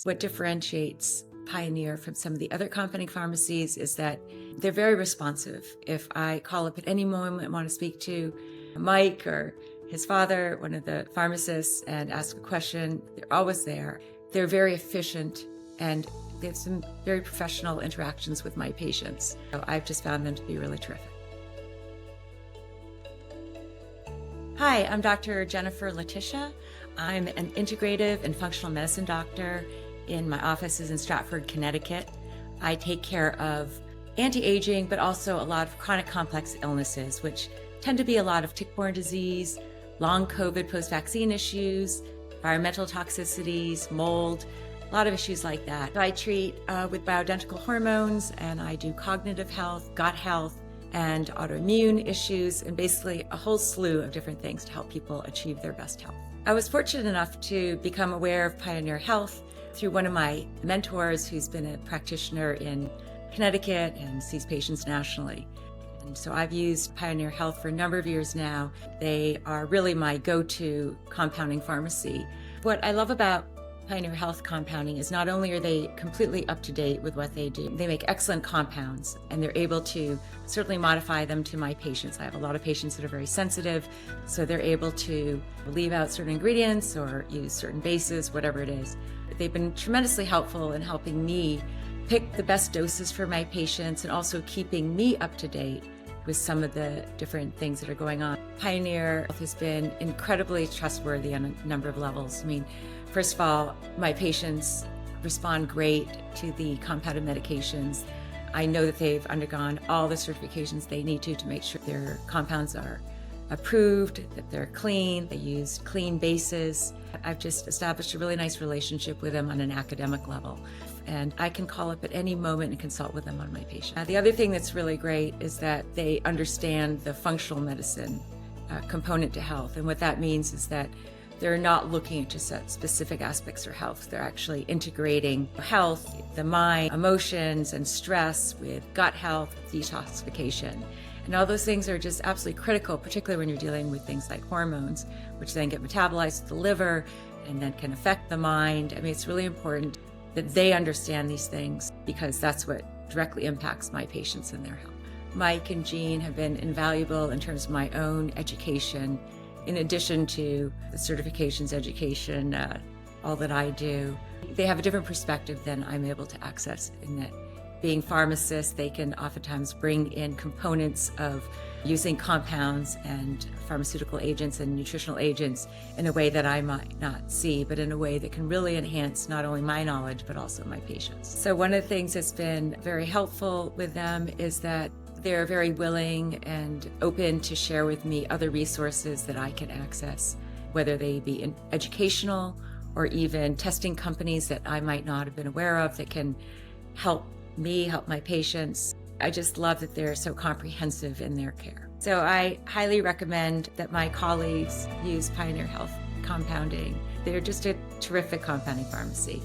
What differentiates Pioneer from some of the other compounding pharmacies is that they're very responsive. If I call up at any moment and want to speak to Mike or his father, one of the pharmacists, and ask a question, they're always there. They're very efficient, and they have some very professional interactions with my patients. So I've just found them to be really terrific. Hi, I'm Dr. Jennifer Letitia. I'm an integrative and functional medicine doctor. In my office is in Stratford, Connecticut. I take care of anti-aging, but also a lot of chronic complex illnesses, which tend to be a lot of tick-borne disease, long COVID post-vaccine issues, environmental toxicities, mold, a lot of issues like that. I treat with bioidentical hormones, and I do cognitive health, gut health, and autoimmune issues, and basically a whole slew of different things to help people achieve their best health. I was fortunate enough to become aware of Pioneer Health through one of my mentors who's been a practitioner in Connecticut and sees patients nationally. And so I've used Pioneer Health for a number of years now. They are really my go-to compounding pharmacy. What I love about Pioneer Health compounding is not only are they completely up to date with what they do, they make excellent compounds, and they're able to certainly modify them to my patients. I have a lot of patients that are very sensitive, so they're able to leave out certain ingredients or use certain bases, whatever it is. They've been tremendously helpful in helping me pick the best doses for my patients and also keeping me up to date with some of the different things that are going on. Pioneer has been incredibly trustworthy on a number of levels. I mean, first of all, my patients respond great to the compounded medications. I know that they've undergone all the certifications they need to make sure their compounds are approved, that they're clean, they use clean bases. I've just established a really nice relationship with them on an academic level. And I can call up at any moment and consult with them on my patient. The other thing that's really great is that they understand the functional medicine component to health. And what that means is that they're not looking at just at specific aspects of health. They're actually integrating health, the mind, emotions, and stress with gut health, detoxification. And all those things are just absolutely critical, particularly when you're dealing with things like hormones, which then get metabolized to the liver and then can affect the mind. I mean, it's really important that they understand these things because that's what directly impacts my patients and their health. Mike and Jean have been invaluable in terms of my own education, in addition to the certifications, education, all that I do. They have a different perspective than I'm able to access in that being pharmacists, they can oftentimes bring in components of using compounds and pharmaceutical agents and nutritional agents in a way that I might not see, but in a way that can really enhance not only my knowledge, but also my patients. So one of the things that's been very helpful with them is that they're very willing and open to share with me other resources that I can access, whether they be educational or even testing companies that I might not have been aware of that can help me, help my patients. I just love that they're so comprehensive in their care. So I highly recommend that my colleagues use Pioneer Health Compounding. They're just a terrific compounding pharmacy.